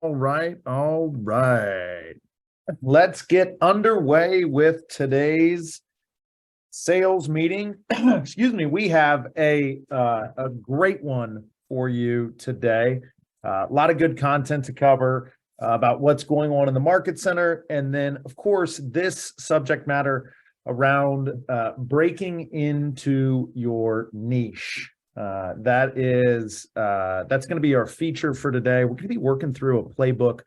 All right, all right. Let's get underway with today's sales meeting. Excuse me. We have a great one for you today. A lot of good content to cover about what's going on in the market center, and then, of course, this subject matter around breaking into your niche. That's going to be our feature for today. We're going to be working through a playbook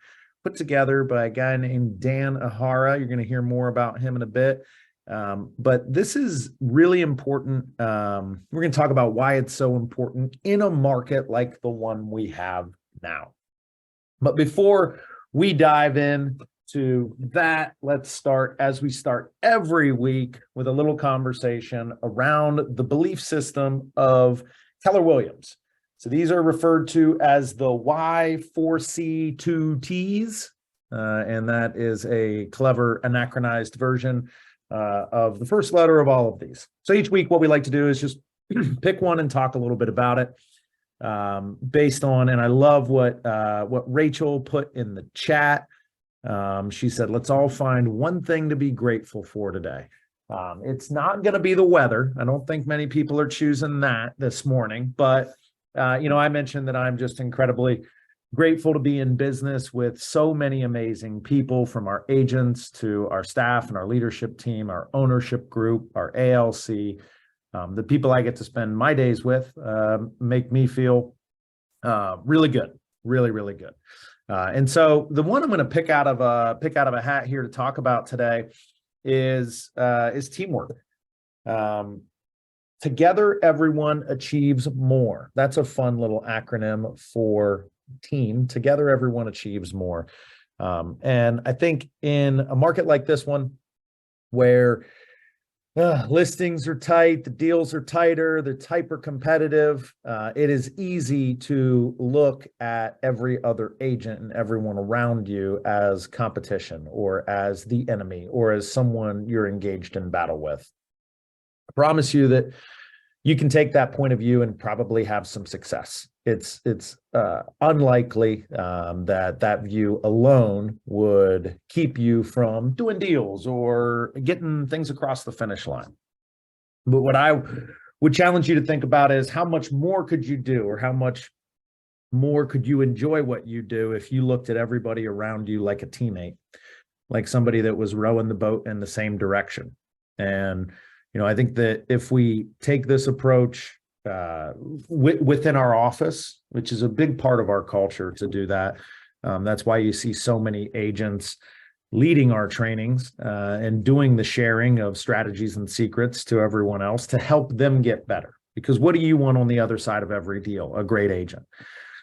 put together by a guy named Dan Ahara. You're going to hear more about him in a bit. But this is really important. We're going to talk about why it's so important in a market like the one we have now. But before we dive in to that, let's start, as we start every week, with a little conversation around the belief system of Keller Williams. So these are referred to as the Y4C2Ts, and that is a clever anachronized version of the first letter of all of these. So each week, what we like to do is just pick one and talk a little bit about it, based on, and I love what Rachel put in the chat. She said, let's all find one thing to be grateful for today. It's not going to be the weather. I don't think many people are choosing that this morning, but I mentioned that I'm just incredibly grateful to be in business with so many amazing people, from our agents to our staff and our leadership team, our ownership group, our ALC. The people I get to spend my days with make me feel really good, really, really good. And so the one I'm going to pick out of a hat here to talk about today is teamwork. Together, everyone achieves more. That's a fun little acronym for team. Together, everyone achieves more. And I think in a market like this one, where listings are tight, the deals are tighter, they're hyper competitive, it is easy to look at every other agent and everyone around you as competition, or as the enemy, or as someone you're engaged in battle with. I promise you that you can take that point of view and probably have some success. It's unlikely that view alone would keep you from doing deals or getting things across the finish line. But what I would challenge you to think about is, how much more could you do, or how much more could you enjoy what you do if you looked at everybody around you like a teammate, like somebody that was rowing the boat in the same direction. And I think that if we take this approach within our office, which is a big part of our culture to do that, that's why you see so many agents leading our trainings and doing the sharing of strategies and secrets to everyone else to help them get better. Because what do you want on the other side of every deal? A great agent.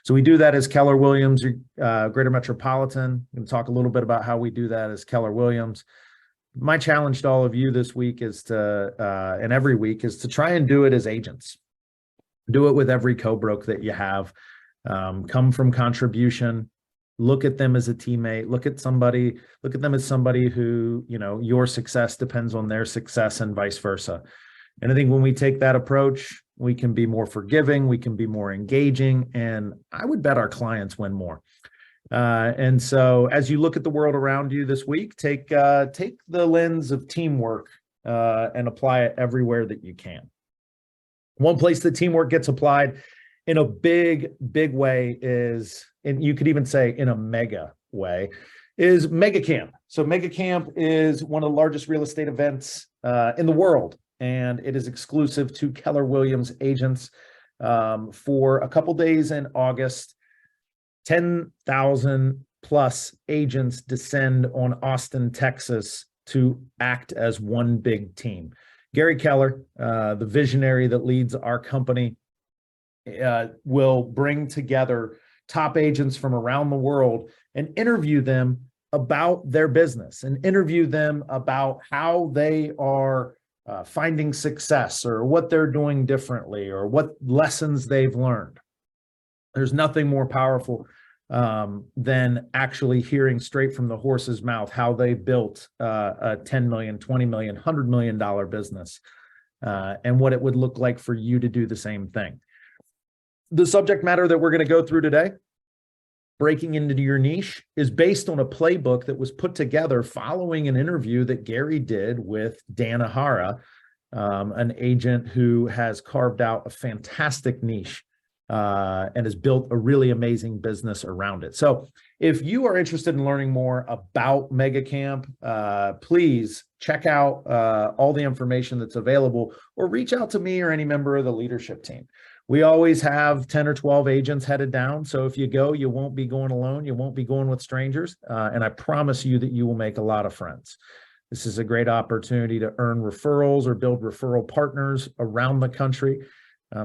So we do that as Keller Williams, Greater Metropolitan. I'm going to talk a little bit about how we do that as Keller Williams. My challenge to all of you this week is and every week, is to try and do it as agents. Do it with every co-broke that you have. Come from contribution. Look at them as a teammate. Look at them as somebody who, your success depends on their success, and vice versa. And I think when we take that approach, we can be more forgiving, we can be more engaging, and I would bet our clients win more. And so as you look at the world around you this week, take the lens of teamwork and apply it everywhere that you can. One place that teamwork gets applied in a big, big way is, and you could even say in a mega way, is Mega Camp. So Mega Camp is one of the largest real estate events in the world, and it is exclusive to Keller Williams agents for a couple days in August. 10,000 plus agents descend on Austin, Texas to act as one big team. Gary Keller, the visionary that leads our company, will bring together top agents from around the world and interview them about their business, and interview them about how they are finding success, or what they're doing differently, or what lessons they've learned. There's nothing more powerful than actually hearing straight from the horse's mouth how they built a $10 million, $20 million, $100 million business, and what it would look like for you to do the same thing. The subject matter that we're going to go through today breaking into your niche is based on a playbook that was put together following an interview that Gary did with Dan Ahara, an agent who has carved out a fantastic niche and has built a really amazing business around it. So if you are interested in learning more about Mega Camp, please check out all the information that's available, or reach out to me or any member of the leadership team. We always have 10 or 12 agents headed down. So if you go, you won't be going alone. You won't be going with strangers. And I promise you that you will make a lot of friends. This is a great opportunity to earn referrals or build referral partners around the country.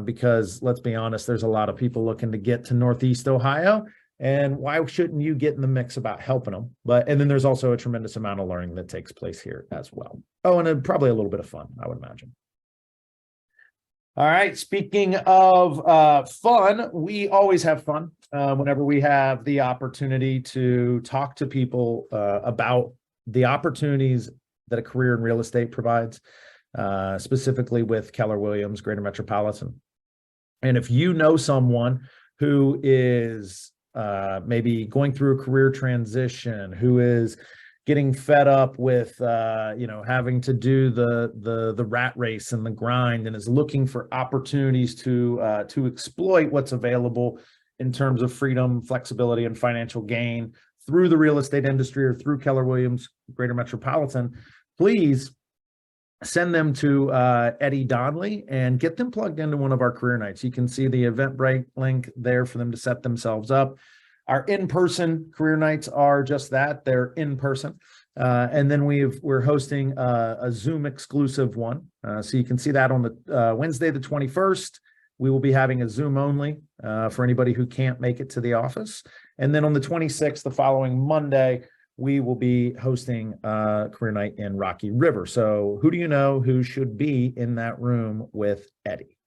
Because let's be honest, there's a lot of people looking to get to Northeast Ohio. And why shouldn't you get in the mix about helping them? And then there's also a tremendous amount of learning that takes place here as well. Oh, and probably a little bit of fun, I would imagine. All right. Speaking of fun, we always have fun whenever we have the opportunity to talk to people about the opportunities that a career in real estate provides, specifically with Keller Williams Greater Metropolitan. And if you know someone who is maybe going through a career transition, who is getting fed up with having to do the rat race and the grind, and is looking for opportunities to exploit what's available in terms of freedom, flexibility, and financial gain through the real estate industry or through Keller Williams Greater Metropolitan, please send them to Eddie Donnelly and get them plugged into one of our career nights. You can see the Eventbrite link there for them to set themselves up. Our in-person career nights are just that. They're in person. And then we're hosting a Zoom exclusive one. So you can see that on the Wednesday, the 21st. We will be having a Zoom only for anybody who can't make it to the office. And then on the 26th, the following Monday, we will be hosting a career night in Rocky River. So who do you know who should be in that room with Eddie?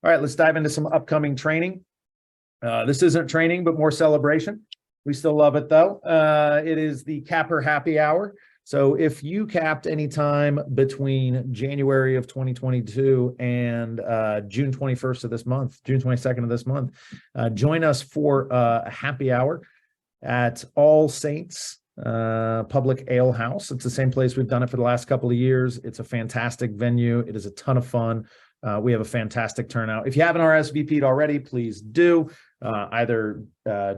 All right, let's dive into some upcoming training. This isn't training, but more celebration. We still love it, though. It is the Capper Happy Hour. So if you capped anytime between January of 2022 and June 21st of this month, June 22nd of this month, join us for a happy hour at All Saints Public Ale House. It's the same place we've done it for the last couple of years. It's a fantastic venue. It is a ton of fun. We have a fantastic turnout. If you haven't RSVP'd already, please do. Either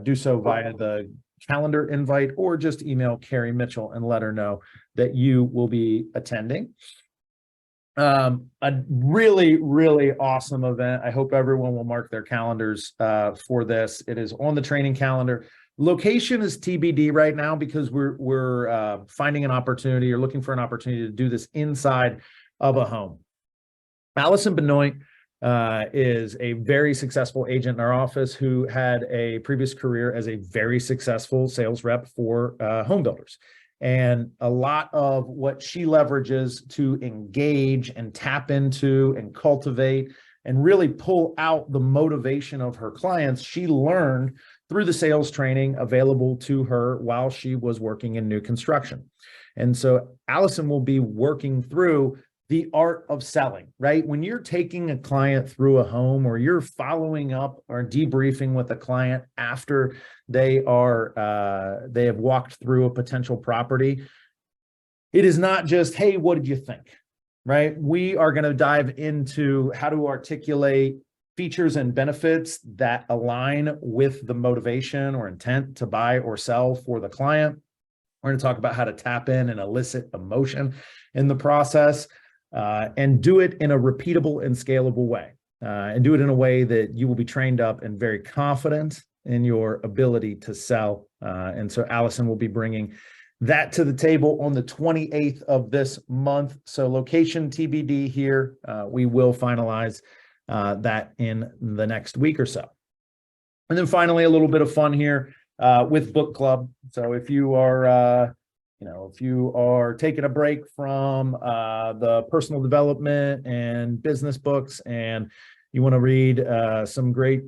do so via the calendar invite or just email Carrie Mitchell and let her know that you will be attending. A really, really awesome event. I hope everyone will mark their calendars for this. It is on the training calendar. Location is TBD right now because we're finding an opportunity or looking for an opportunity to do this inside of a home. Allison Benoit is a very successful agent in our office who had a previous career as a very successful sales rep for home builders. And a lot of what she leverages to engage and tap into and cultivate and really pull out the motivation of her clients, she learned through the sales training available to her while she was working in new construction. And so Allison will be working through the art of selling, right? When you're taking a client through a home, or you're following up or debriefing with a client after they have walked through a potential property, it is not just, hey, what did you think, right? We are going to dive into how to articulate features and benefits that align with the motivation or intent to buy or sell for the client. We're going to talk about how to tap in and elicit emotion in the process. And do it in a repeatable and scalable way, and do it in a way that you will be trained up and very confident in your ability to sell. And so Allison will be bringing that to the table on the 28th of this month. So location TBD here. We will finalize that in the next week or so. And then finally, a little bit of fun here with book club. So if you are if you are taking a break from the personal development and business books and you want to read some great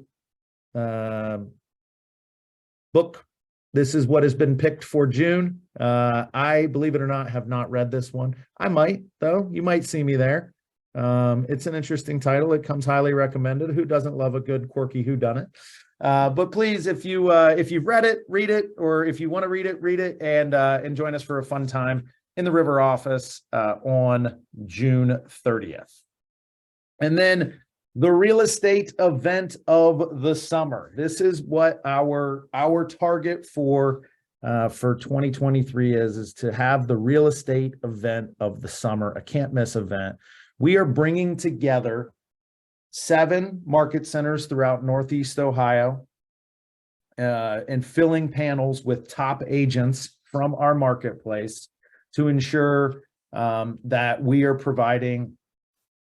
book, this is what has been picked for June. I, believe it or not, have not read this one. I might, though. You might see me there. It's an interesting title. It comes highly recommended. Who doesn't love a good, quirky whodunit? But please, if you've read it, read it, or if you want to read it, and join us for a fun time in the River office on June 30th. And then the real estate event of the summer. This is what our target for 2023 is to have the real estate event of the summer, a can't miss event. We are bringing together 7 market centers throughout Northeast Ohio and filling panels with top agents from our marketplace to ensure that we are providing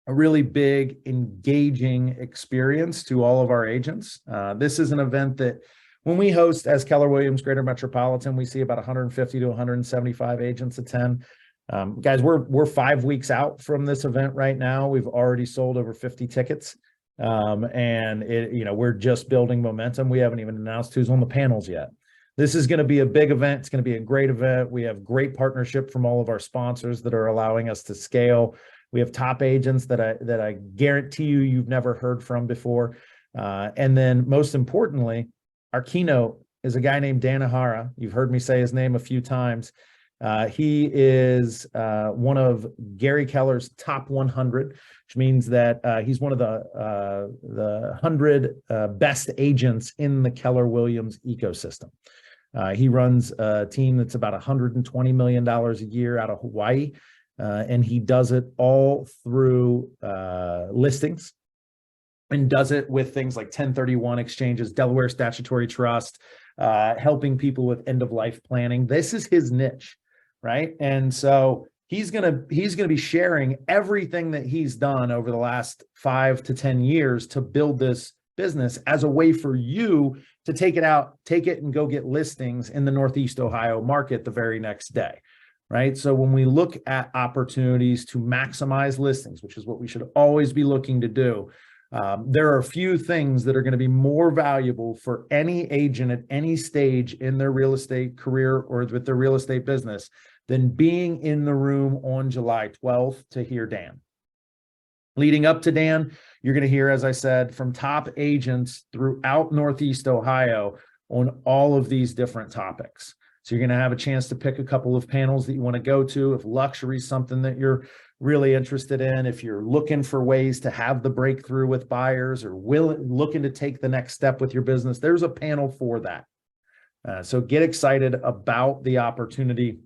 a really big, engaging experience to all of our agents. This is an event that when we host as Keller Williams Greater Metropolitan, we see about 150 to 175 agents attend. Guys, we're 5 weeks out from this event right now. We've already sold over 50 tickets. And we're just building momentum. We haven't even announced who's on the panels yet. This is going to be a big event. It's going to be a great event. We have great partnership from all of our sponsors that are allowing us to scale. We have top agents that I guarantee you've never heard from before. And then most importantly, our keynote is a guy named Dan Ahara. You've heard me say his name a few times. He is one of Gary Keller's top 100, which means that he's one of the 100 best agents in the Keller Williams ecosystem. He runs a team that's about $120 million a year out of Hawaii, and he does it all through listings, and does it with things like 1031 exchanges, Delaware Statutory Trust, helping people with end-of-life planning. This is his niche, right? And so he's gonna be sharing everything that he's done over the last 5 to 10 years to build this business as a way for you to take it and go get listings in the Northeast Ohio market the very next day, right? So when we look at opportunities to maximize listings, which is what we should always be looking to do, there are a few things that are going to be more valuable for any agent at any stage in their real estate career or with their real estate business than being in the room on July 12th to hear Dan. Leading up to Dan, you're going to hear, as I said, from top agents throughout Northeast Ohio on all of these different topics. So you're going to have a chance to pick a couple of panels that you want to go to. If luxury is something that you're really interested in, if you're looking for ways to have the breakthrough with buyers or looking to take the next step with your business, there's a panel for that. So get excited about the opportunity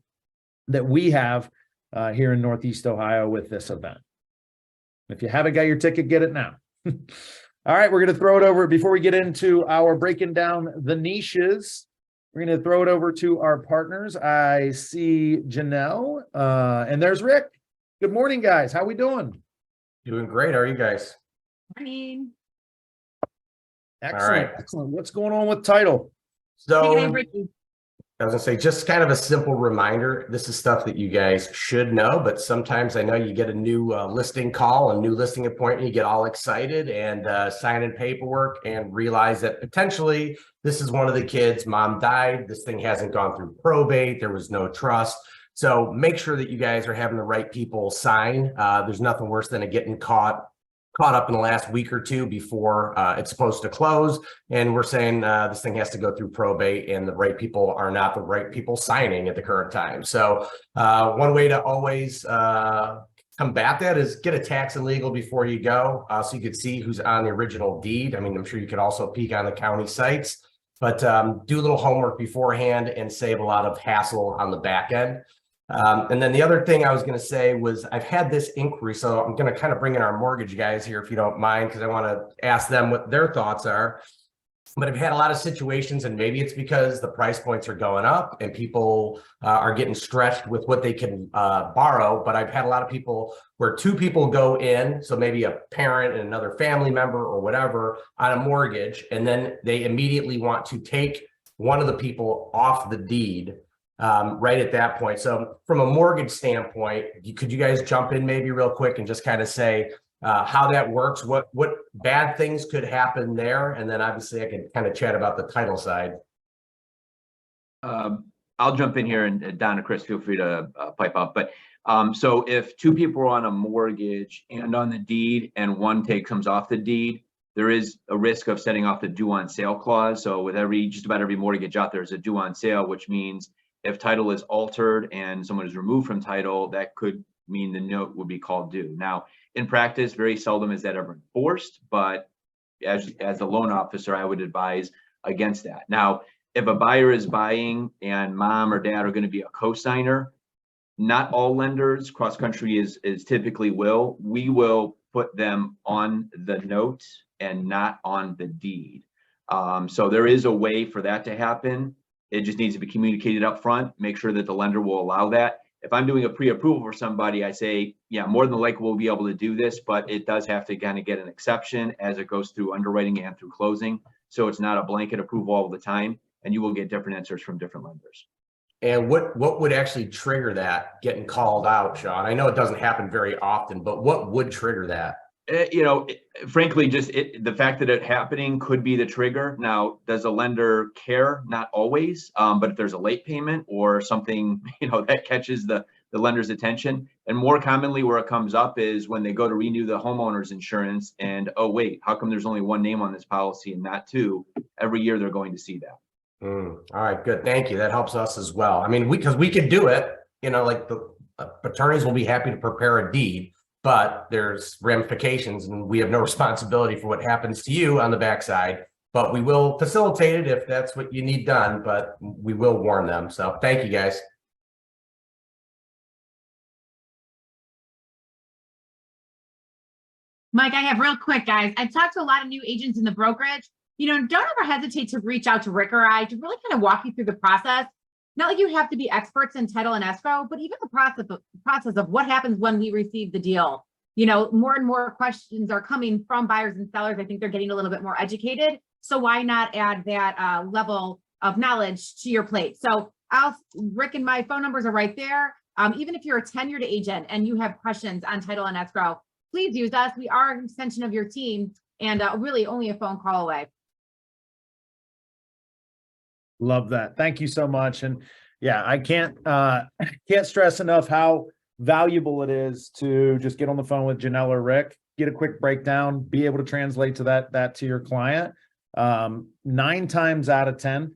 that we have here in Northeast Ohio with this event. If you haven't got your ticket, get it now. All right, we're going to throw it over before we get into our breaking down the niches. We're going to throw it over to our partners. I see Janelle and there's Rick. Good morning, guys. How we doing? Doing great. How are you guys? Morning. Excellent. All right. Excellent. What's going on with title? So Hey, I was gonna say, just kind of a simple reminder. This is stuff that you guys should know, but sometimes I know you get a new listing call, a new listing appointment, you get all excited and sign in paperwork and realize that potentially this is one of the kids, mom died, this thing hasn't gone through probate, there was no trust. So make sure that you guys are having the right people sign. There's nothing worse than getting caught up in the last week or two before it's supposed to close. And we're saying this thing has to go through probate and the right people are not the right people signing at the current time. So one way to always combat that is get a tax and legal before you go, so you could see who's on the original deed. I mean, I'm sure you could also peek on the county sites, but do a little homework beforehand and save a lot of hassle on the back end. And then the other thing I was going to say was I've had this inquiry, so I'm going to kind of bring in our mortgage guys here, if you don't mind, because I want to ask them what their thoughts are. But I've had a lot of situations, and maybe it's because the price points are going up and people are getting stretched with what they can borrow. But I've had a lot of people where 2 people go in, so maybe a parent and another family member or whatever on a mortgage, and then they immediately want to take one of the people off the deed right at that point. So from a mortgage standpoint, could you guys jump in maybe real quick and just kind of say how that works, what bad things could happen there? And then obviously I can kind of chat about the title side. I'll jump in here, and Don and Chris, feel free to pipe up. But so if 2 people are on a mortgage and on the deed and one comes off the deed, there is a risk of setting off the due on sale clause. So with just about every mortgage out there is a due on sale, which means if title is altered and someone is removed from title, that could mean the note would be called due. Now, in practice, very seldom is that ever enforced, but as a loan officer, I would advise against that. Now, if a buyer is buying and mom or dad are going to be a co-signer, not all lenders, cross country is typically we will put them on the note and not on the deed. So there is a way for that to happen. It just needs to be communicated up front. Make sure that the lender will allow that. If I'm doing a pre-approval for somebody, I say, yeah, more than likely we'll be able to do this, but it does have to kind of get an exception as it goes through underwriting and through closing. So it's not a blanket approval all the time, and you will get different answers from different lenders. And what would actually trigger that getting called out, Sean? I know it doesn't happen very often, but what would trigger that? Frankly, just the fact that it happening could be the trigger. Now, does a lender care? Not always, but if there's a late payment or something, that catches the lender's attention. And more commonly where it comes up is when they go to renew the homeowner's insurance and, oh, wait, how come there's only one name on this policy and not two? Every year they're going to see that. All right, good. Thank you. That helps us as well. I mean, because we could do it, like the attorneys will be happy to prepare a deed, but there's ramifications and we have no responsibility for what happens to you on the backside, but we will facilitate it if that's what you need done, but we will warn them. So thank you guys. Mike, I have real quick, guys. I've talked to a lot of new agents in the brokerage. Don't ever hesitate to reach out to Rick or I to really kind of walk you through the process. Not like you have to be experts in title and escrow, but even the process of what happens when we receive the deal. More and more questions are coming from buyers and sellers. I think they're getting a little bit more educated. So why not add that level of knowledge to your plate? So Rick and my phone numbers are right there. Even if you're a tenured agent and you have questions on title and escrow, please use us. We are an extension of your team and really only a phone call away. Love that. Thank you so much. And yeah, I can't stress enough how valuable it is to just get on the phone with Janelle or Rick, get a quick breakdown, be able to translate to that to your client. 9 times out of 10,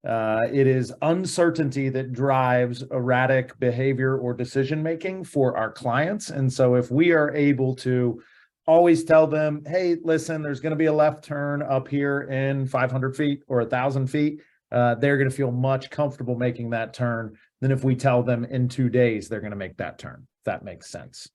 it is uncertainty that drives erratic behavior or decision making for our clients. And so if we are able to always tell them, hey, listen, there's going to be a left turn up here in 500 feet or 1,000 feet. They're going to feel much comfortable making that turn than if we tell them in 2 days they're going to make that turn. If that makes sense.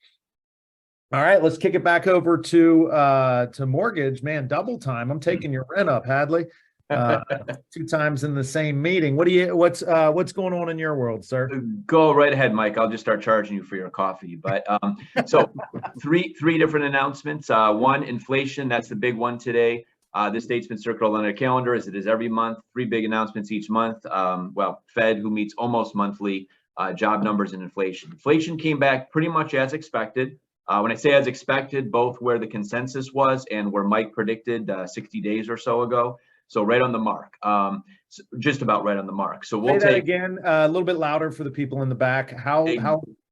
All right, let's kick it back over to mortgage. Man, double time. I'm taking your rent up, Hadley. 2 times in the same meeting. What's going on in your world, sir? Go right ahead, Mike. I'll just start charging you for your coffee. But so three different announcements. One, inflation. That's the big one today. This date's been circled on our calendar as it is every month. 3 big announcements each month. Fed, who meets almost monthly, job numbers and inflation. Inflation came back pretty much as expected. When I say as expected, both where the consensus was and where Mike predicted 60 days or so ago. So right on the mark, just about right on the mark. So we'll say that again a little bit louder for the people in the back. How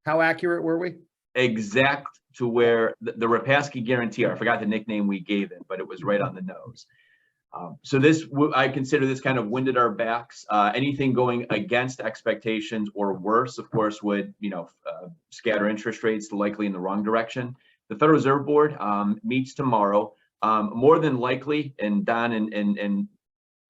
accurate were we? Exact to where the Rapaski guarantee, I forgot the nickname we gave it, but it was right on the nose. So this, I consider this kind of winded our backs. Anything going against expectations or worse, of course, would scatter interest rates likely in the wrong direction. The Federal Reserve Board meets tomorrow. More than likely, and Don and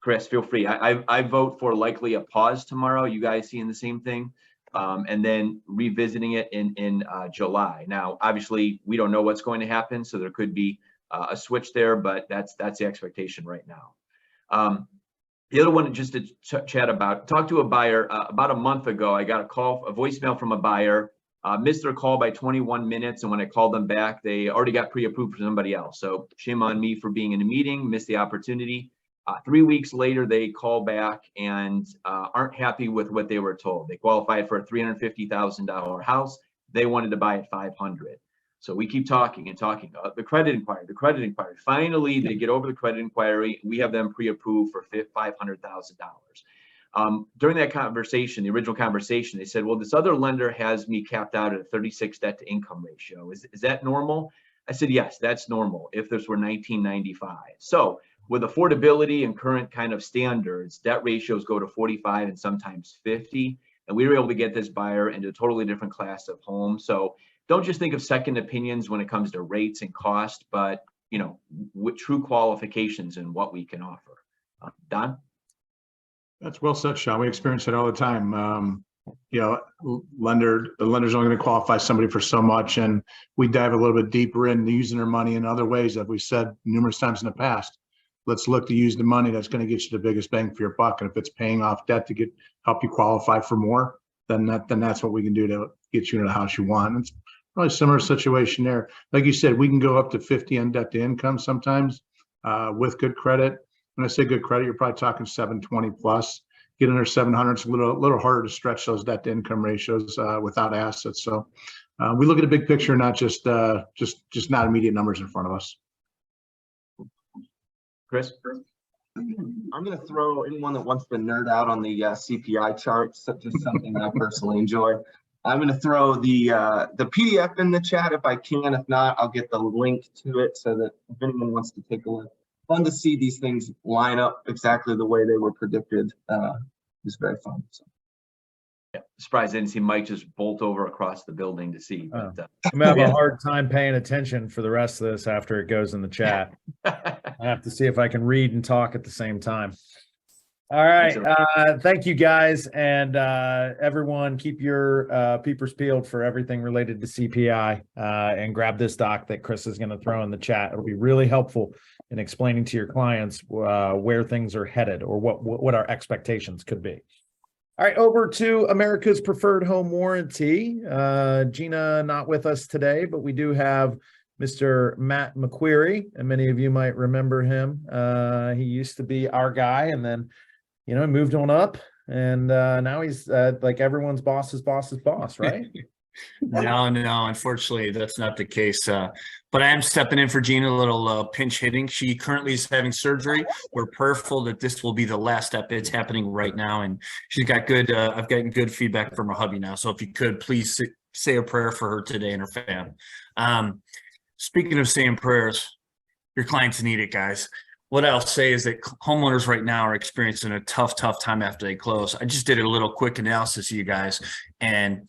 Chris, feel free. I vote for likely a pause tomorrow. You guys seeing the same thing? And then revisiting it in July. Now, obviously, we don't know what's going to happen, so there could be a switch there, but that's the expectation right now. The other one, just to chat about, talked to a buyer about a month ago. I got a voicemail from a buyer. Missed their call by 21 minutes, and when I called them back, they already got pre-approved for somebody else. So shame on me for being in a meeting, missed the opportunity. 3 weeks later, they call back and aren't happy with what they were told. They qualified for a $350,000 house. They wanted to buy at $500,000. So we keep talking and talking. The credit inquiry. Finally, they get over the credit inquiry. We have them pre-approved for $500,000. During that conversation, the original conversation, they said, well, this other lender has me capped out at a 36 debt to income ratio. Is that normal? I said, yes, that's normal if this were 1995. So with affordability and current kind of standards, debt ratios go to 45 and sometimes 50. And we were able to get this buyer into a totally different class of home. So don't just think of second opinions when it comes to rates and cost, but with true qualifications and what we can offer. Don? That's well said, Sean. We experience it all the time. The lender's only going to qualify somebody for so much, and we dive a little bit deeper in using their money in other ways that we said numerous times in the past. Let's look to use the money that's going to get you the biggest bang for your buck. And if it's paying off debt to help you qualify for more, then that's what we can do to get you into the house you want. It's probably a similar situation there. Like you said, we can go up to 50 on debt to income sometimes with good credit. When I say good credit, you're probably talking 720 plus. Get under 700, it's a little harder to stretch those debt to income ratios without assets. So we look at a big picture, not just not immediate numbers in front of us. Chris? I'm going to throw anyone that wants to nerd out on the CPI charts, just something I personally enjoy. I'm going to throw the PDF in the chat if I can. If not, I'll get the link to it so that if anyone wants to take a look. Fun to see these things line up exactly the way they were predicted. It's very fun. So. Yeah, surprised I didn't see Mike just bolt over across the building to see. But, I'm gonna have a hard time paying attention for the rest of this after it goes in the chat. I have to see if I can read and talk at the same time. All right. Thank you guys. And everyone keep your peepers peeled for everything related to CPI and grab this doc that Chris is going to throw in the chat. It'll be really helpful in explaining to your clients where things are headed or what our expectations could be. All right, over to America's Preferred Home Warranty. Gina not with us today, but we do have Mr. Matt McQuarrie, and many of you might remember him. He used to be our guy, and then, moved on up, and now he's like everyone's boss's boss, right? No, unfortunately, that's not the case. But I am stepping in for Gina, a little pinch hitting. She currently is having surgery. We're prayerful that this will be the last step. It's happening right now. And she's got good, I've gotten good feedback from her hubby now. So if you could, please say a prayer for her today and her fam. Speaking of saying prayers, your clients need it, guys. What I'll say is that homeowners right now are experiencing a tough time after they close. I just did a little quick analysis, you guys, and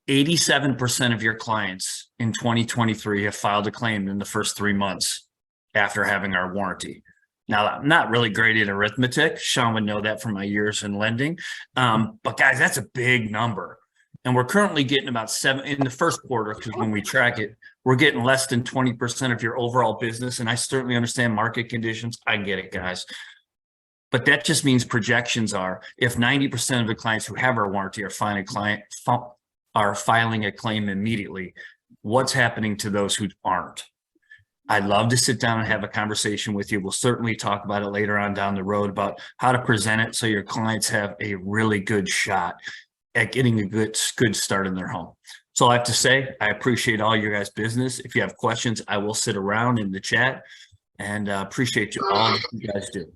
87% of your clients in 2023 have filed a claim in the first 3 months after having our warranty. Now, I'm not really great at arithmetic. Sean would know that from my years in lending. But guys, that's a big number. And we're currently getting about 7 in the first quarter, because when we track it, we're getting less than 20% of your overall business. And I certainly understand market conditions. I get it, guys. But that just means projections are, if 90% of the clients who have our warranty are filing a claim immediately, what's happening to those who aren't? I'd love to sit down and have a conversation with you. We'll certainly talk about it later on down the road about how to present it so your clients have a really good shot at getting a good start in their home. So I have to say, I appreciate all your guys' business. If you have questions, I will sit around in the chat, and appreciate you all that you guys do.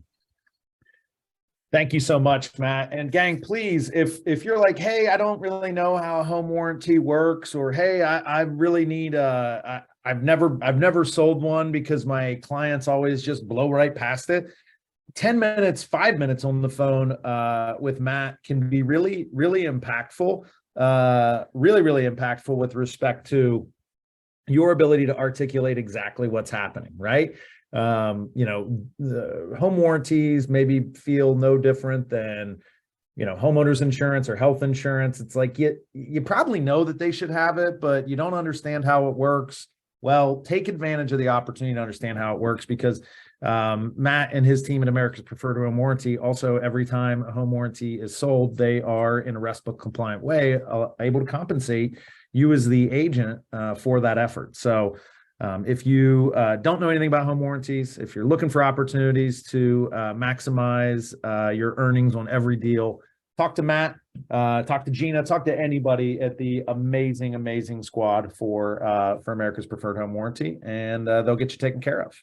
Thank you so much, Matt. And gang, please, if you're like, hey, I don't really know how a home warranty works, or hey, I really need I've never sold one because my clients always just blow right past it. 10 minutes, 5 minutes on the phone with Matt can be really impactful, really impactful with respect to your ability to articulate exactly what's happening, right? The home warranties maybe feel no different than, homeowners insurance or health insurance. It's like, you probably know that they should have it, but you don't understand how it works. Well, take advantage of the opportunity to understand how it works, because Matt and his team at America's Preferred Home Warranty, also every time a home warranty is sold, they are in a RESPA compliant way able to compensate you as the agent for that effort. So if you don't know anything about home warranties, if you're looking for opportunities to maximize your earnings on every deal, talk to Matt, talk to Gina, talk to anybody at the amazing squad for America's Preferred Home Warranty, and they'll get you taken care of.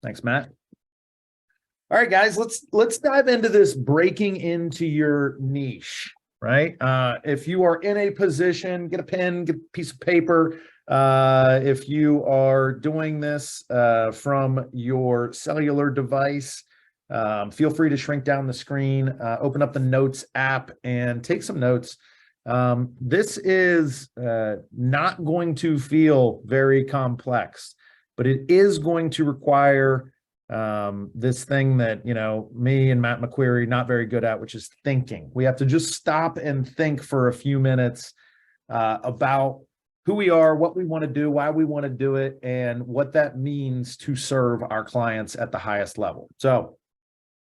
Thanks, Matt. All right, guys, let's dive into this breaking into your niche, right? If you are in a position, get a pen, get a piece of paper. If you are doing this from your cellular device, feel free to shrink down the screen, open up the Notes app, and take some notes. This is not going to feel very complex, but it is going to require this thing that, you know, me and Matt McQuarrie not very good at, which is thinking. We have to just stop and think for a few minutes about who we are, what we want to do, why we want to do it, and what that means to serve our clients at the highest level. So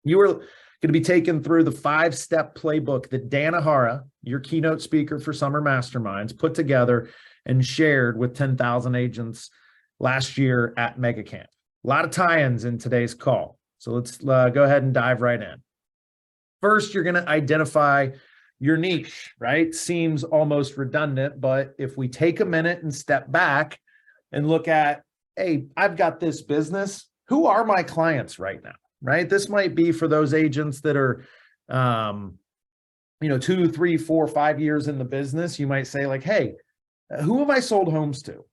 you are going to be taken through the 5-step playbook that Dan Ahara, your keynote speaker for Summer Masterminds, put together and shared with 10,000 agents last year at MegaCamp. A lot of tie-ins in today's call. So let's go ahead and dive right in. First, you're going to identify your niche, right? Seems almost redundant, but if we take a minute and step back and look at, hey, I've got this business. Who are my clients right now, right? This might be for those agents that are, 2, 3, 4, 5 years in the business. You might say like, hey, who have I sold homes to?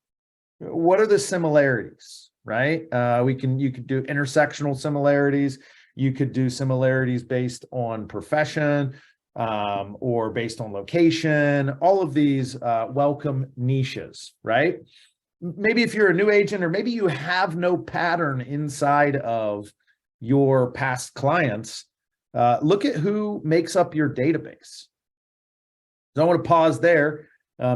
What are the similarities? Right? You could do intersectional similarities. You could do similarities based on profession or based on location. All of these welcome niches, right? Maybe if you're a new agent, or maybe you have no pattern inside of your past clients, look at who makes up your database. So I want to pause there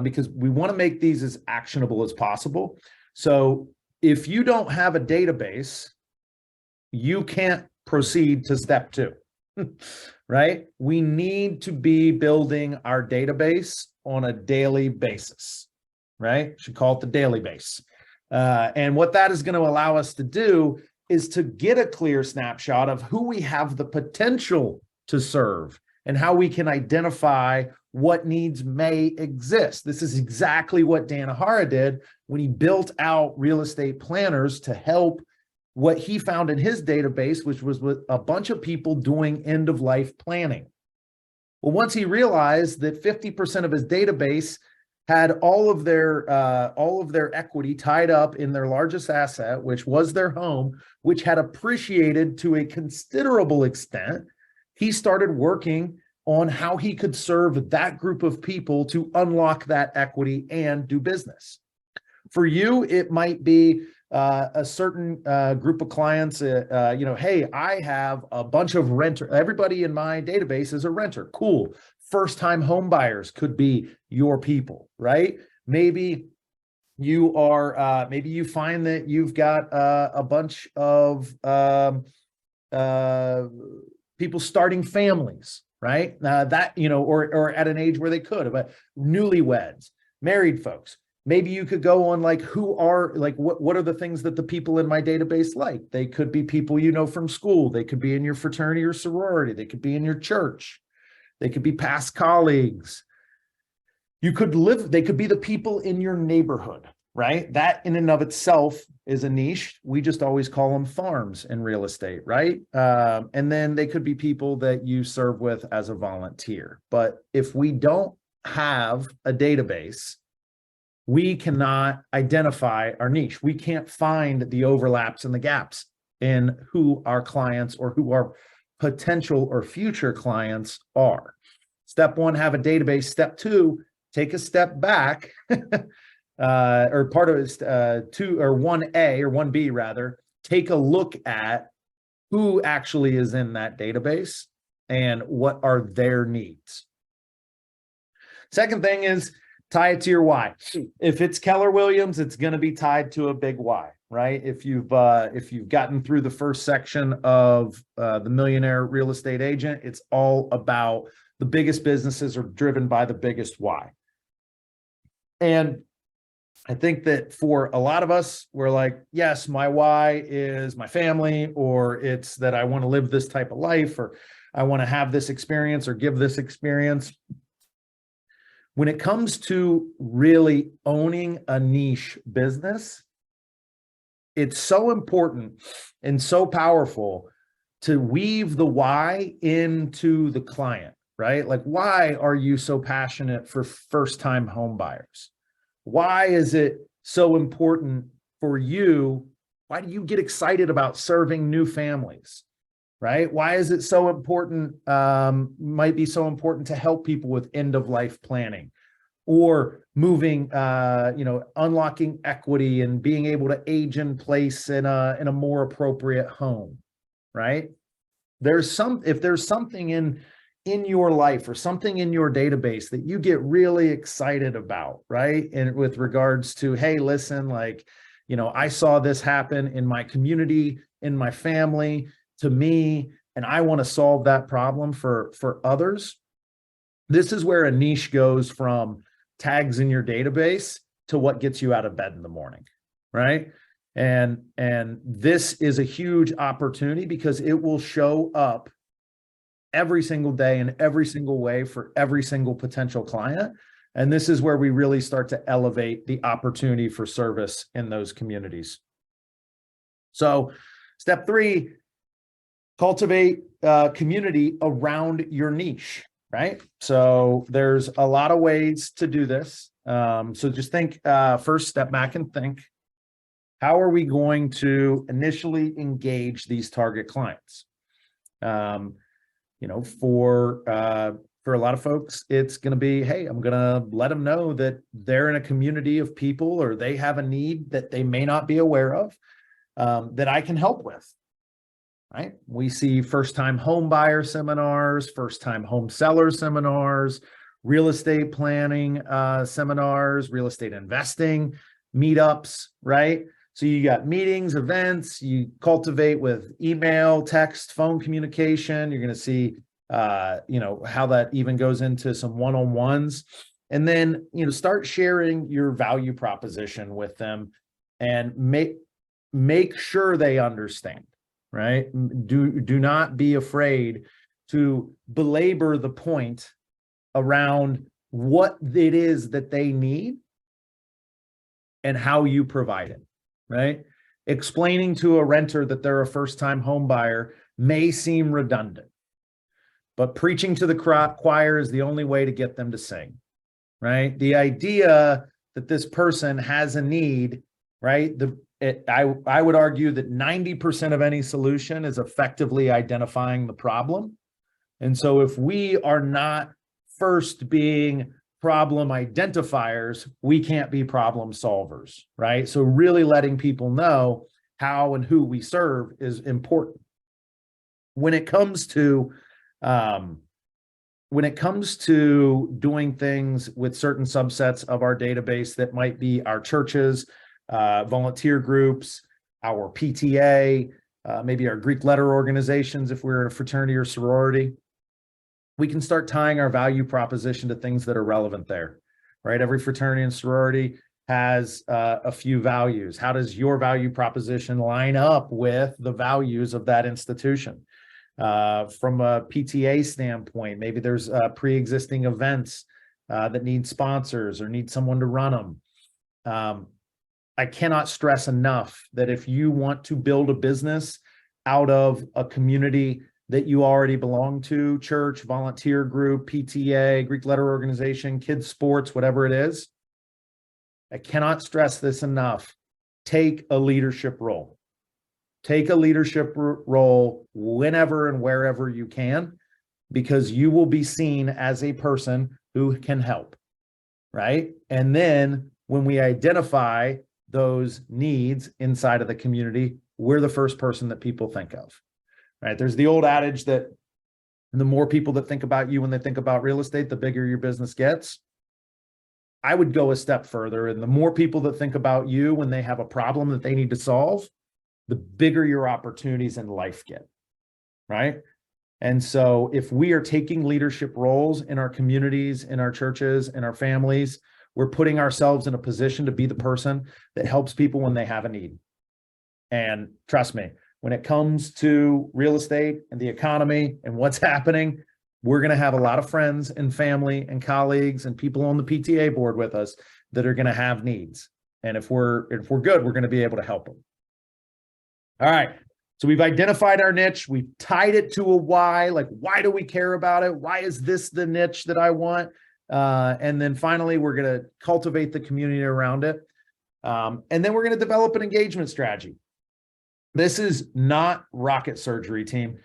because we want to make these as actionable as possible. So if you don't have a database, you can't proceed to step 2, right? We need to be building our database on a daily basis, right? Should call it the daily base. And what that is going to allow us to do is to get a clear snapshot of who we have the potential to serve and how we can identify what needs may exist. This is exactly what Dan Ahara did when he built out real estate planners to help what he found in his database, which was with a bunch of people doing end-of-life planning. Well, once he realized that 50% of his database had all of their equity tied up in their largest asset, which was their home, which had appreciated to a considerable extent, he started working on how he could serve that group of people to unlock that equity and do business. For you, it might be a certain group of clients, hey, I have a bunch of renter. Everybody in my database is a renter. Cool. First-time home buyers could be your people, right? Maybe you are, maybe you find that you've got a bunch of people starting families, right? Or at an age where they could, but newlyweds, married folks. Maybe you could go on like, what are the things that the people in my database like? They could be people you know from school. They could be in your fraternity or sorority. They could be in your church. They could be past colleagues. They could be the people in your neighborhood, right? That in and of itself is a niche. We just always call them farms in real estate, right? And then they could be people that you serve with as a volunteer. But if we don't have a database, we cannot identify our niche. We can't find the overlaps and the gaps in who our clients or who our potential or future clients are. Step 1, have a database. Step 2, take a step back, or part of it is 2 or 1A or 1B rather, take a look at who actually is in that database and what are their needs. Second thing is tie it to your why. If it's Keller Williams, it's going to be tied to a big why, right? If you've gotten through the first section of the Millionaire Real Estate Agent, it's all about the biggest businesses are driven by the biggest why. And I think that for a lot of us, we're like, yes, my why is my family, or it's that I want to live this type of life, or I want to have this experience or give this experience. When it comes to really owning a niche business, it's so important and so powerful to weave the why into the client, right? Like, why are you so passionate for first-time home buyers? Why is it so important for you? Why do you get excited about serving new families, right? Why is it so important, might be so important to help people with end of life planning or moving, unlocking equity and being able to age in place in a more appropriate home, right? If there's something in your life or something in your database that you get really excited about, right? And with regards to, hey, listen, like, I saw this happen in my community, in my family, to me, and I want to solve that problem for others. This is where a niche goes from tags in your database to what gets you out of bed in the morning, right? And this is a huge opportunity because it will show up every single day in every single way for every single potential client. And this is where we really start to elevate the opportunity for service in those communities. So step 3, cultivate community around your niche, right? So there's a lot of ways to do this. So just think, first step back and think, how are we going to initially engage these target clients? For a lot of folks, it's going to be, hey, I'm going to let them know that they're in a community of people or they have a need that they may not be aware of, that I can help with, right? We see first-time home buyer seminars, first-time home seller seminars, real estate planning seminars, real estate investing meetups, right? So you got meetings, events, you cultivate with email, text, phone communication. You're going to see how that even goes into some one-on-ones, and then, start sharing your value proposition with them and make sure they understand, right? Do not be afraid to belabor the point around what it is that they need and how you provide it, right? Explaining to a renter that they're a first-time home buyer may seem redundant, but preaching to the choir is the only way to get them to sing, right? The idea that this person has a need, right? I would argue that 90% of any solution is effectively identifying the problem. And so if we are not first being problem identifiers, we can't be problem solvers, right? So really letting people know how and who we serve is important. When it comes to doing things with certain subsets of our database that might be our churches, volunteer groups, our PTA, maybe our Greek letter organizations if we're in a fraternity or sorority, we can start tying our value proposition to things that are relevant there, right? Every fraternity and sorority has a few values. How does your value proposition line up with the values of that institution? From a PTA standpoint, maybe there's pre-existing events that need sponsors or need someone to run them. I cannot stress enough that if you want to build a business out of a community that you already belong to, church, volunteer group, PTA, Greek letter organization, kids sports, whatever it is, I cannot stress this enough. Take a leadership role. Take a leadership role whenever and wherever you can, because you will be seen as a person who can help, right? And then when we identify those needs inside of the community, we're the first person that people think of, right? There's the old adage that the more people that think about you when they think about real estate, the bigger your business gets. I would go a step further, and the more people that think about you when they have a problem that they need to solve, the bigger your opportunities in life get, right? And so if we are taking leadership roles in our communities, in our churches, in our families, we're putting ourselves in a position to be the person that helps people when they have a need. And trust me, when it comes to real estate and the economy and what's happening, we're going to have a lot of friends and family and colleagues and people on the PTA board with us that are going to have needs. And if we're good, we're going to be able to help them. All right. So we've identified our niche. We've tied it to a why. Like, why do we care about it? Why is this the niche that I want? And then finally, we're going to cultivate the community around it. And then we're going to develop an engagement strategy. This is not rocket surgery, team.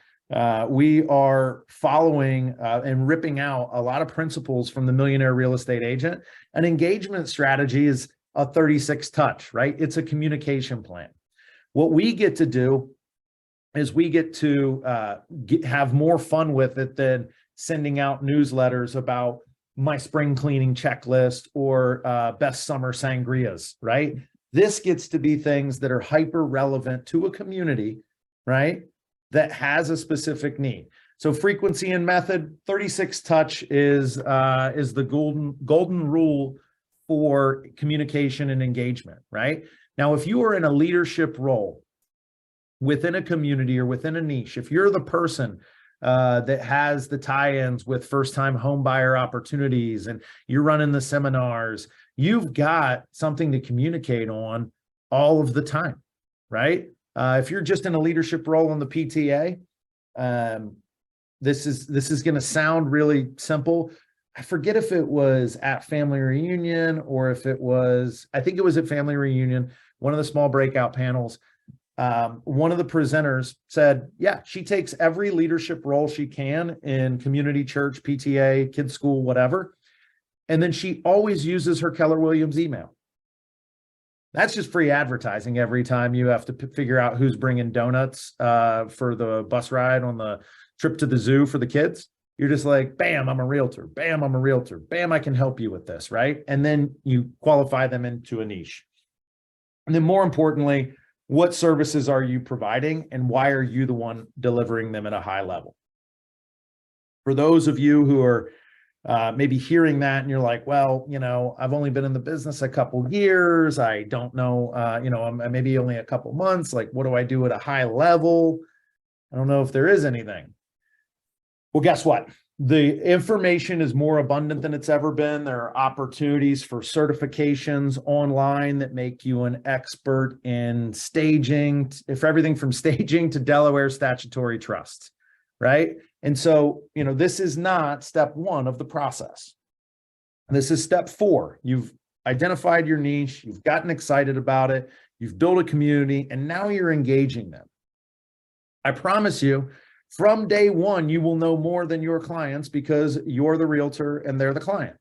We are following and ripping out a lot of principles from the Millionaire Real Estate Agent. An engagement strategy is a 36 touch, right? It's a communication plan. What we get to do is we get to have more fun with it than sending out newsletters about my spring cleaning checklist or best summer sangrias, right? This gets to be things that are hyper relevant to a community, right? That has a specific need. So frequency and method, 36 touch is the golden rule for communication and engagement, right? Now, if you are in a leadership role within a community or within a niche, if you're the person that has the tie-ins with first-time home buyer opportunities and you're running the seminars, you've got something to communicate on all of the time, right? If you're just in a leadership role in the PTA, this is going to sound really simple. I forget if it was at Family Reunion or if it was, I think it was at Family Reunion, one of the small breakout panels. One of the presenters said, yeah, she takes every leadership role she can in community church, PTA, kids school, whatever. And then she always uses her Keller Williams email. That's just free advertising every time you have to figure out who's bringing donuts for the bus ride on the trip to the zoo for the kids. You're just like, bam, I'm a realtor. Bam, I'm a realtor. Bam, I can help you with this, right? And then you qualify them into a niche. And then more importantly, what services are you providing and why are you the one delivering them at a high level? For those of you who are maybe hearing that and you're like, well, you know, I've only been in the business a couple years. I don't know, you know, I'm maybe only a couple months. Like, what do I do at a high level? I don't know if there is anything. Well, guess what? The information is more abundant than it's ever been. There are opportunities for certifications online that make you an expert in staging, if everything from staging to Delaware statutory trusts, right? And so, you know, this is not step one of the process. This is step 4. You've identified your niche, you've gotten excited about it, you've built a community, and now you're engaging them. I promise you, from day one, you will know more than your clients because you're the realtor and they're the client.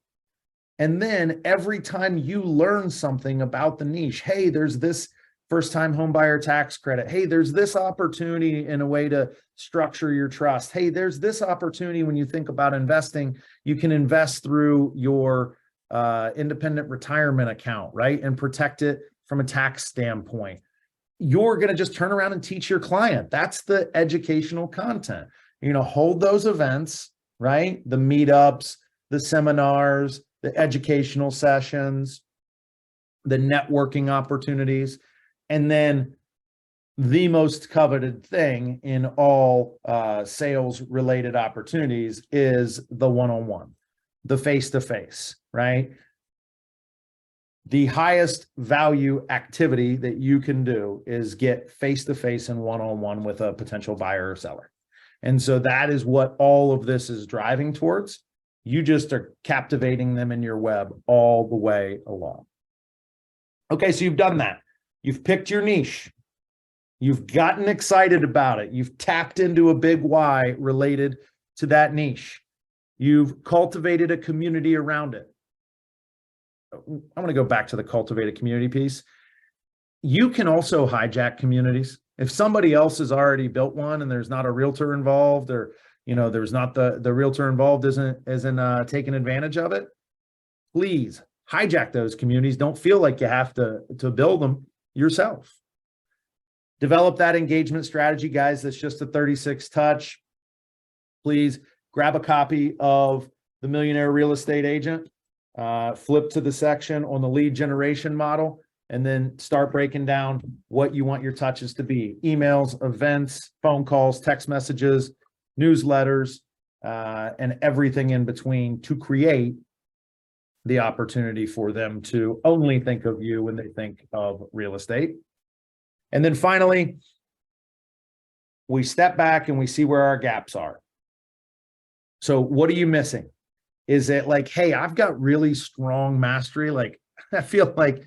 And then every time you learn something about the niche, hey, there's this first-time home buyer tax credit. Hey, there's this opportunity in a way to structure your trust. Hey, there's this opportunity when you think about investing, you can invest through your independent retirement account, right? And protect it from a tax standpoint. You're going to just turn around and teach your client. That's the educational content. You know, hold those events, right? The meetups, the seminars, the educational sessions, the networking opportunities. And then the most coveted thing in all sales related opportunities is the one-on-one, the face-to-face, right? The highest value activity that you can do is get face-to-face and one-on-one with a potential buyer or seller. And so that is what all of this is driving towards. You just are captivating them in your web all the way along. Okay, so you've done that. You've picked your niche. You've gotten excited about it. You've tapped into a big why related to that niche. You've cultivated a community around it. I'm going to go back to the cultivated community piece. You can also hijack communities. If somebody else has already built one and there's not a realtor involved, or, you know, there's not the realtor involved isn't taking advantage of it, please hijack those communities. Don't feel like you have to build them yourself. Develop that engagement strategy, guys. That's just a 36 touch. Please grab a copy of The Millionaire Real Estate Agent. Flip to the section on the lead generation model, and then start breaking down what you want your touches to be. Emails, events, phone calls, text messages, newsletters, and everything in between to create the opportunity for them to only think of you when they think of real estate. And then finally, we step back and we see where our gaps are. So what are you missing? Is it like, hey, I've got really strong mastery. Like, I feel like,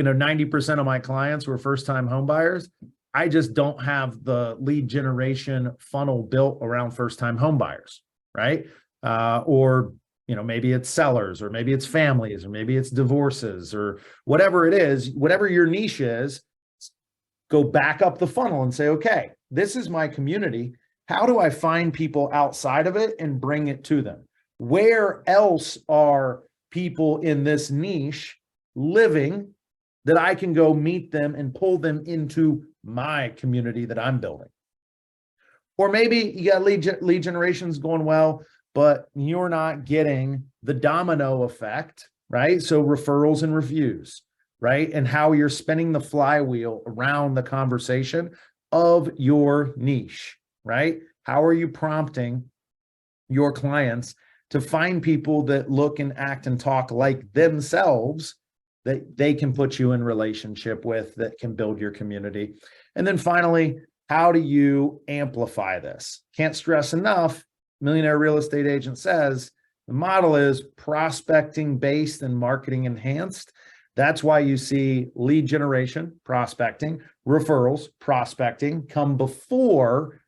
90% of my clients were first-time home buyers. I just don't have the lead generation funnel built around first-time home buyers, right? Or maybe it's sellers, or maybe it's families, or maybe it's divorces, or whatever it is, whatever your niche is, go back up the funnel and say, okay, this is my community. How do I find people outside of it and bring it to them? Where else are people in this niche living that I can go meet them and pull them into my community that I'm building? Or maybe you got lead generation's going well, but you're not getting the domino effect, right? So referrals and reviews, right? And how you're spinning the flywheel around the conversation of your niche, right? How are you prompting your clients to find people that look and act and talk like themselves that they can put you in relationship with, that can build your community? And then finally, how do you amplify this? Can't stress enough, Millionaire Real Estate Agent says, the model is prospecting based and marketing enhanced. That's why you see lead generation, prospecting, referrals, prospecting come before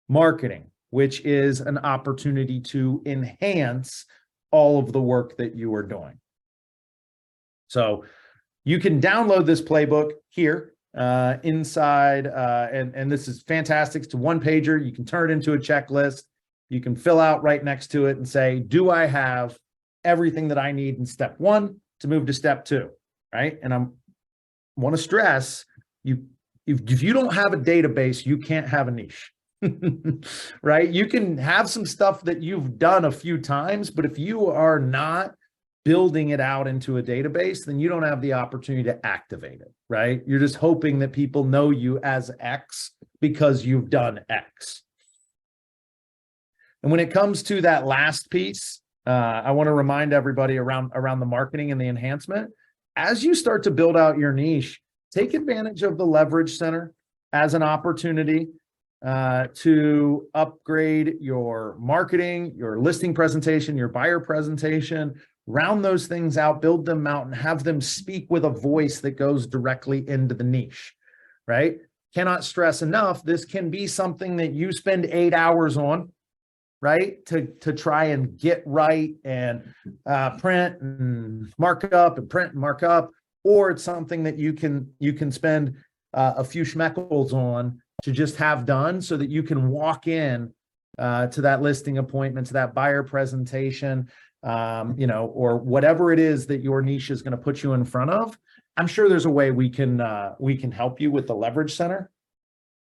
marketing, which is an opportunity to enhance all of the work that you are doing. So you can download this playbook here inside, and this is fantastic. It's a one-pager. You can turn it into a checklist. You can fill out right next to it and say, do I have everything that I need in step 1 to move to step 2, right? And I want to stress, if you don't have a database, you can't have a niche. Right? You can have some stuff that you've done a few times, but if you are not building it out into a database, then you don't have the opportunity to activate it, right? You're just hoping that people know you as X because you've done X. And when it comes to that last piece, I want to remind everybody around the marketing and the enhancement, as you start to build out your niche, take advantage of the leverage center as an opportunity to upgrade your marketing, your listing presentation, your buyer presentation, round those things out, build them out, and have them speak with a voice that goes directly into the niche, right? Cannot stress enough, this can be something that you spend 8 hours on, right? To try and get right and print and mark up and print and mark up, or it's something that you can spend a few schmeckles on to just have done so that you can walk in to that listing appointment, to that buyer presentation, or whatever it is that your niche is going to put you in front of. I'm sure there's a way we can help you with the leverage center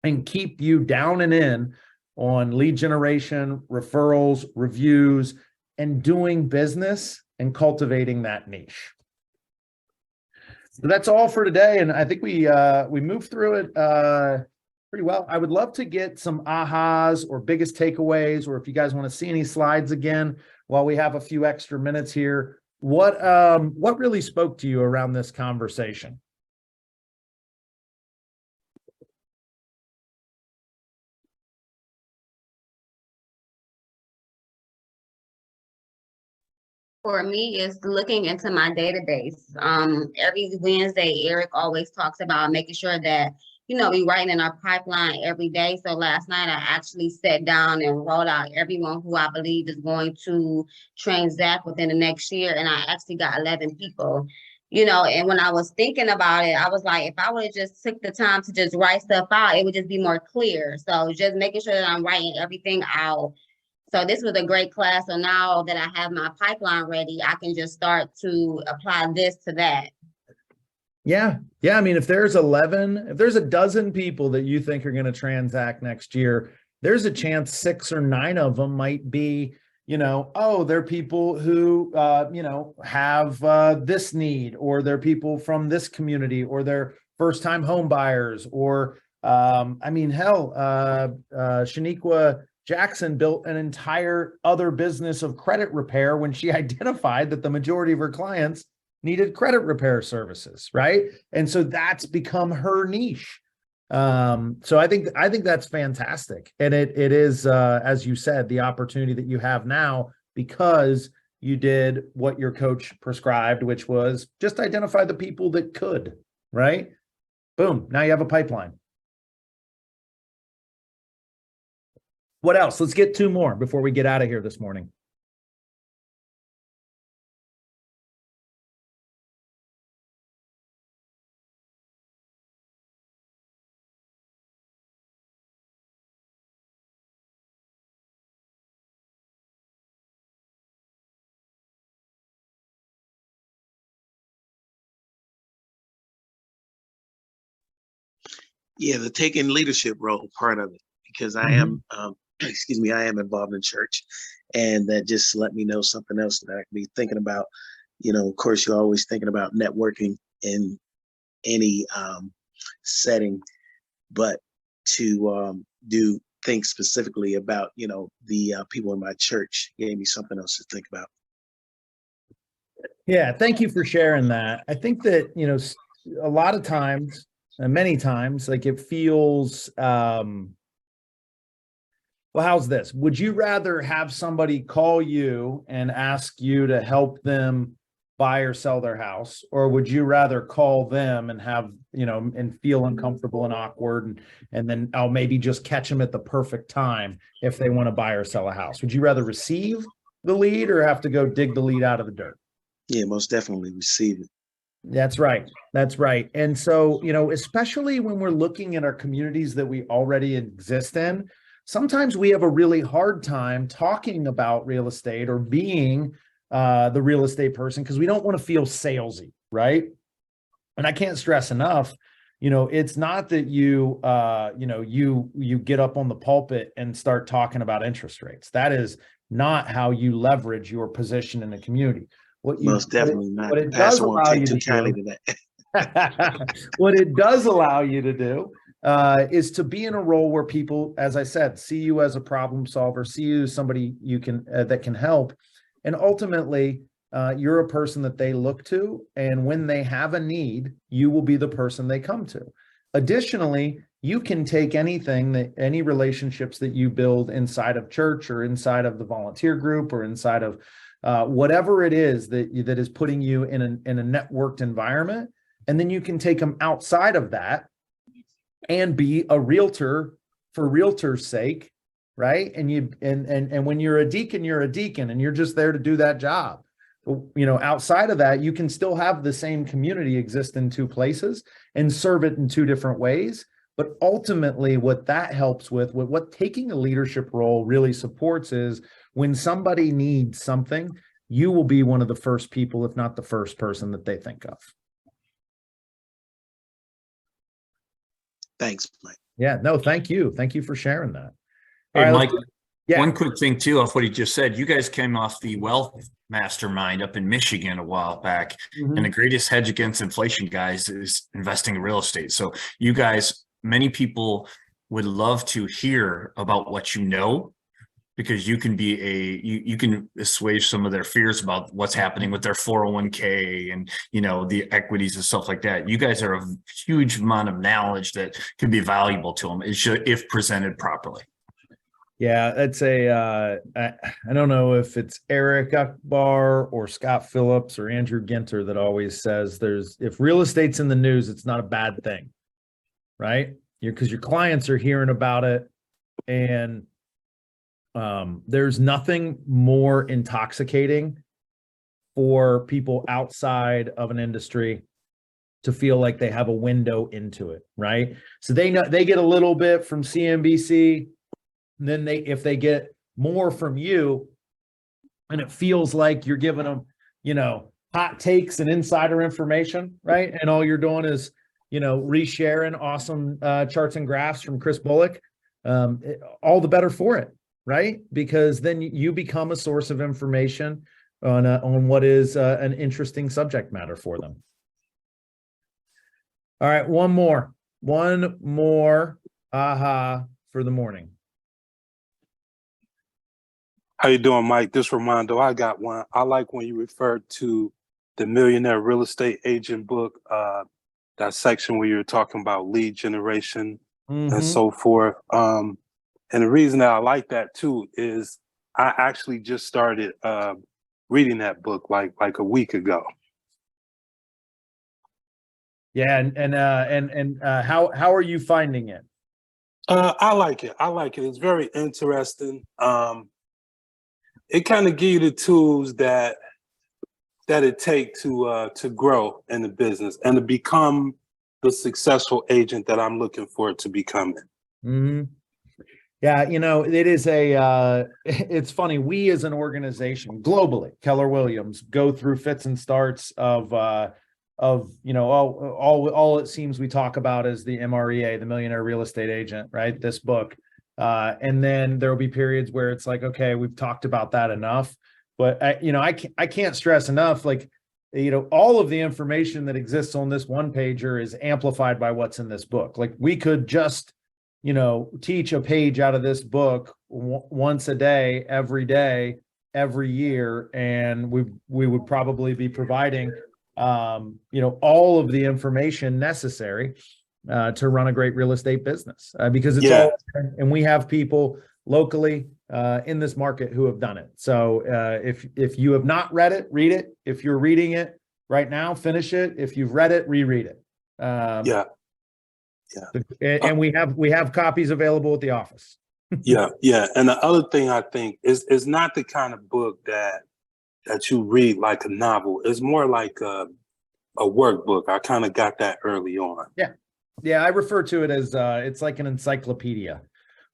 and keep you down and in on lead generation, referrals, reviews, and doing business and cultivating that niche. So that's all for today, and I think we moved through it pretty well. I would love to get some ahas or biggest takeaways, or if you guys want to see any slides again while we have a few extra minutes here. What really spoke to you around this conversation? For me, is looking into my database. Every Wednesday, Eric always talks about making sure that, we writing in our pipeline every day. So last night I actually sat down and wrote out everyone who I believe is going to transact within the next year. And I actually got 11 people, and when I was thinking about it, I was like, if I would have just took the time to just write stuff out, it would just be more clear. So just making sure that I'm writing everything out. So this was a great class. So now that I have my pipeline ready, I can just start to apply this to that. Yeah. I mean, if there's a dozen people that you think are going to transact next year, there's a chance 6 or 9 of them might be, they're people who, have this need, or they're people from this community, or they're first-time home buyers, or, Shaniqua Jackson built an entire other business of credit repair when she identified that the majority of her clients needed credit repair services, right? And so that's become her niche. So I think that's fantastic. And it is, as you said, the opportunity that you have now because you did what your coach prescribed, which was just identify the people that could, right? Boom, now you have a pipeline. What else? Let's get 2 more before we get out of here this morning. Yeah, the taking leadership role part of it, because I am, excuse me, I am involved in church, and that just let me know something else that I can be thinking about. You know, of course, you're always thinking about networking in any setting, but to do think specifically about, you know, the people in my church gave me something else to think about. Yeah, thank you for sharing that. I think that, you know, a lot of times, and many times, like it feels, well, how's this? Would you rather have somebody call you and ask you to help them buy or sell their house? Or would you rather call them and have, you know, and feel uncomfortable and awkward and then I'll maybe just catch them at the perfect time if they want to buy or sell a house? Would you rather receive the lead or have to go dig the lead out of the dirt? Yeah, most definitely receive it. That's right. That's right. And so, you know, especially when we're looking at our communities that we already exist in, sometimes we have a really hard time talking about real estate or being the real estate person because we don't want to feel salesy, right? And I can't stress enough, you know, it's not that you, you know, you get up on the pulpit and start talking about interest rates. That is not how you leverage your position in the community. Most definitely not. What it does Pastor won't allow take you too to kindly do, to that. what it does allow you to do is to be in a role where people, as I said, see you as a problem solver, see you as somebody you can that can help, and ultimately you're a person that they look to, and when they have a need, you will be the person they come to. Additionally, you can take anything that any relationships that you build inside of church or inside of the volunteer group or inside of whatever it is that is putting you in a networked environment, and then you can take them outside of that and be a realtor for realtor's sake, right? And when you're a deacon, and you're just there to do that job. You know, outside of that, you can still have the same community exist in 2 places and serve it in 2 different ways. But ultimately, what that helps with, what taking a leadership role really supports is when somebody needs something, you will be one of the first people, if not the first person that they think of. Thanks, Mike. Yeah, no, thank you. Thank you for sharing that. Hey, All right, Mike, yeah. one quick thing too off what he just said. You guys came off the wealth mastermind up in Michigan a while back, and the greatest hedge against inflation, guys, is investing in real estate. So you guys, many people would love to hear about what you know, because you can be you can assuage some of their fears about what's happening with their 401k and, you know, the equities and stuff like that. You guys are a huge amount of knowledge that can be valuable to them if presented properly. Yeah, that's I don't know if it's Eric Akbar or Scott Phillips or Andrew Ginter that always says if real estate's in the news, it's not a bad thing, right? Because your clients are hearing about it, and there's nothing more intoxicating for people outside of an industry to feel like they have a window into it, right? So they know they get a little bit from CNBC. And then if they get more from you, and it feels like you're giving them, you know, hot takes and insider information, right? And all you're doing is, you know, resharing awesome charts and graphs from Chris Bullock, all the better for it, right? Because then you become a source of information on what is an interesting subject matter for them. All right, one more aha for the morning. How you doing, Mike? This Ramondo. I got one. I like when you referred to the Millionaire Real Estate Agent book, that section where you're talking about lead generation and so forth. And the reason that I like that too is I actually just started reading that book like a week ago. Yeah. And how are you finding it? I like it. I like it. It's very interesting. It kind of gives you the tools that it takes to grow in the business and to become the successful agent that I'm looking forward to becoming. Mm-hmm. Yeah, it is it's funny. We as an organization globally, Keller Williams, go through fits and starts of all it seems we talk about is the MREA, the Millionaire Real Estate Agent, right? This book. And then there'll be periods where it's like, okay, we've talked about that enough. But I can't stress enough, like, all of the information that exists on this one pager is amplified by what's in this book. Like we could just teach a page out of this book once a day, every year, and we would probably be providing, all of the information necessary to run a great real estate business because it's all, and we have people locally in this market who have done it. So if you have not read it, read it. If you're reading it right now, finish it. If you've read it, reread it. Yeah. And we have copies available at the office. Yeah. And the other thing I think is not the kind of book that you read like a novel. It's more like a workbook. I kind of got that early on. Yeah. I refer to it as it's like an encyclopedia.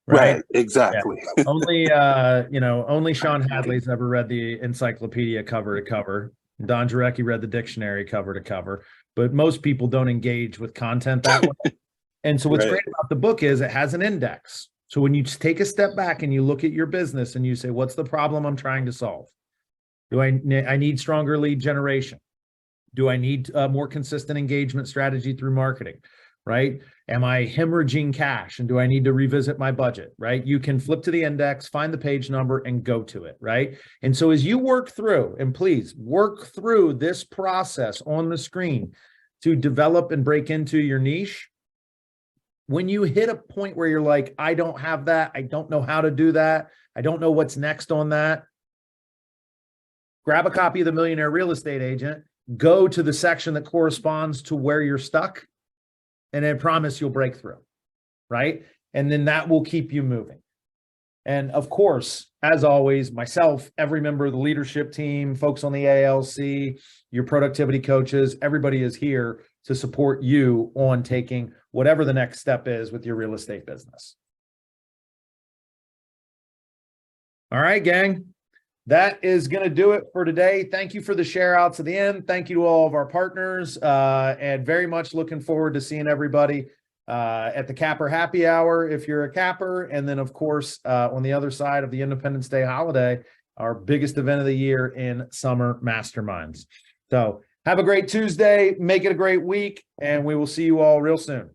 Right. Exactly. Yeah. Only Sean Hadley's ever read the encyclopedia cover to cover. Don Jarecki read the dictionary cover to cover, but most people don't engage with content that way. And so what's great about the book is it has an index. So when you take a step back and you look at your business and you say, what's the problem I'm trying to solve? Do I need stronger lead generation? Do I need a more consistent engagement strategy through marketing? Right? Am I hemorrhaging cash? And do I need to revisit my budget? Right? You can flip to the index, find the page number, and go to it. Right? And so as you work through, and please work through this process on the screen to develop and break into your niche, when you hit a point where you're like, I don't have that, I don't know how to do that, I don't know what's next on that, grab a copy of the Millionaire Real Estate Agent, go to the section that corresponds to where you're stuck, and I promise you'll break through, right? And then that will keep you moving. And of course, as always, myself, every member of the leadership team, folks on the ALC, your productivity coaches, everybody is here to support you on taking whatever the next step is with your real estate business. All right, gang. That is going to do it for today. Thank you for the share outs at the end. Thank you to all of our partners, and very much looking forward to seeing everybody at the Capper Happy Hour if you're a Capper. And then, of course, on the other side of the Independence Day holiday, our biggest event of the year in Summer Masterminds. So have a great Tuesday. Make it a great week, and we will see you all real soon.